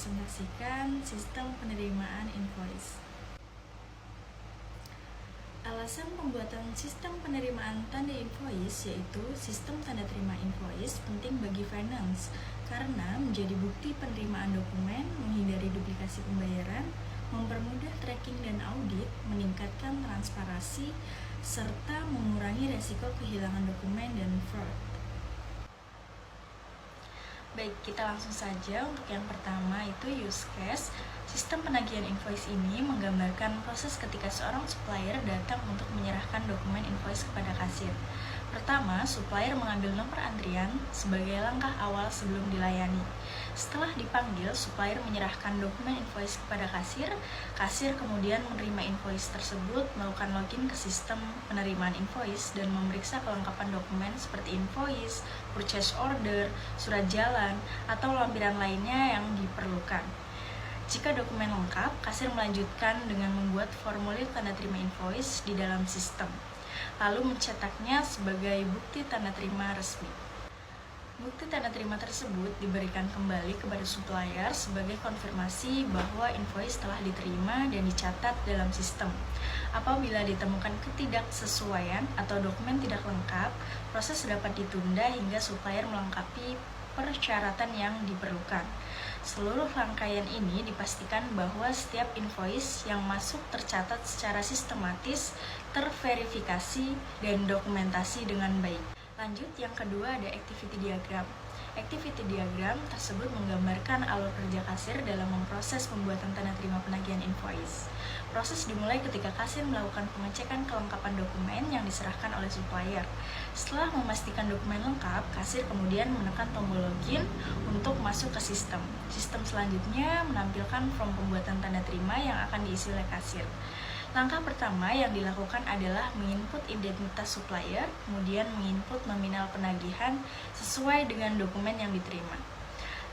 presentasikan sistem penerimaan invoice. Alasan pembuatan sistem penerimaan tanda invoice yaitu sistem tanda terima invoice penting bagi finance karena menjadi bukti penerimaan dokumen, menghindari duplikasi pembayaran, mempermudah tracking dan audit, meningkatkan transparansi, serta mengurangi resiko kehilangan dokumen dan fraud. Baik, kita langsung saja. Untuk yang pertama itu use case. Sistem penagihan invoice ini menggambarkan proses ketika seorang supplier datang untuk menyerahkan dokumen invoice kepada kasir. Pertama, supplier mengambil nomor antrian sebagai langkah awal sebelum dilayani. Setelah dipanggil, supplier menyerahkan dokumen invoice kepada kasir. Kasir kemudian menerima invoice tersebut, melakukan login ke sistem penerimaan invoice, dan memeriksa kelengkapan dokumen seperti invoice, purchase order, surat jalan, atau lampiran lainnya yang diperlukan. Jika dokumen lengkap, kasir melanjutkan dengan membuat formulir tanda terima invoice di dalam sistem, lalu mencetaknya sebagai bukti tanda terima resmi. Bukti tanda terima tersebut diberikan kembali kepada supplier sebagai konfirmasi bahwa invoice telah diterima dan dicatat dalam sistem. Apabila ditemukan ketidaksesuaian atau dokumen tidak lengkap, proses dapat ditunda hingga supplier melengkapi persyaratan yang diperlukan. Seluruh rangkaian ini dipastikan bahwa setiap invoice yang masuk tercatat secara sistematis, terverifikasi, dan dokumentasi dengan baik. Lanjut, yang kedua ada activity diagram. Activity diagram tersebut menggambarkan alur kerja kasir dalam memproses pembuatan tanda terima penagihan invoice. Proses dimulai ketika kasir melakukan pengecekan kelengkapan dokumen yang diserahkan oleh supplier. Setelah memastikan dokumen lengkap, kasir kemudian menekan tombol login untuk masuk ke sistem. Sistem selanjutnya menampilkan form pembuatan tanda terima yang akan diisi oleh kasir. Langkah pertama yang dilakukan adalah menginput identitas supplier, kemudian menginput nominal penagihan sesuai dengan dokumen yang diterima.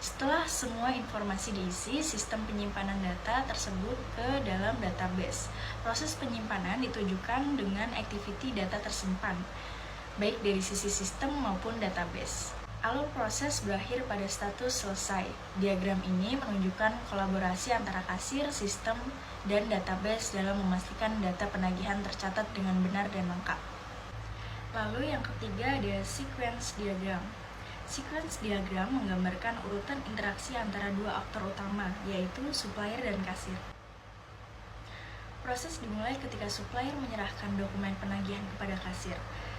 Setelah semua informasi diisi, sistem penyimpanan data tersebut ke dalam database. Proses penyimpanan ditujukan dengan activity data tersimpan, baik dari sisi sistem maupun database. Alur proses berakhir pada status selesai. Diagram ini menunjukkan kolaborasi antara kasir, sistem, dan database dalam memastikan data penagihan tercatat dengan benar dan lengkap. Lalu yang ketiga ada sequence diagram. Sequence diagram menggambarkan urutan interaksi antara dua aktor utama, yaitu supplier dan kasir. Proses dimulai ketika supplier menyerahkan dokumen penagihan kepada kasir.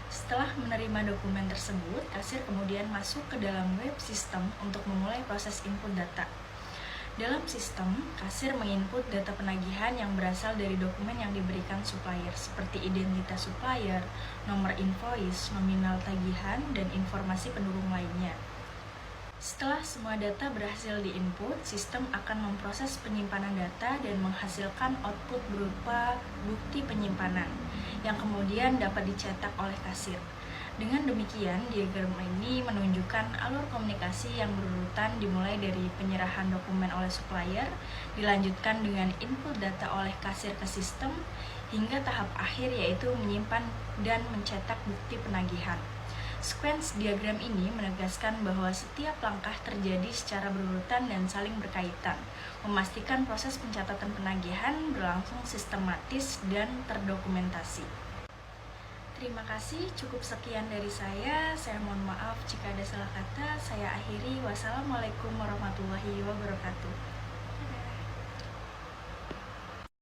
Setelah menerima dokumen tersebut, kasir kemudian masuk ke dalam web sistem untuk memulai proses input data. Dalam sistem, kasir menginput data penagihan yang berasal dari dokumen yang diberikan supplier, seperti identitas supplier, nomor invoice, nominal tagihan, dan informasi pendukung lainnya. Setelah semua data berhasil diinput, sistem akan memproses penyimpanan data dan menghasilkan output berupa bukti penyimpanan yang kemudian dapat dicetak oleh kasir. Dengan demikian, diagram ini menunjukkan alur komunikasi yang berurutan dimulai dari penyerahan dokumen oleh supplier, dilanjutkan dengan input data oleh kasir ke sistem, hingga tahap akhir yaitu menyimpan dan mencetak bukti penagihan. Sequence diagram ini menegaskan bahwa setiap langkah terjadi secara berurutan dan saling berkaitan, memastikan proses pencatatan penagihan berlangsung sistematis dan terdokumentasi. Terima kasih, cukup sekian dari saya. Saya mohon maaf jika ada salah kata. Saya akhiri. Wassalamualaikum warahmatullahi wabarakatuh.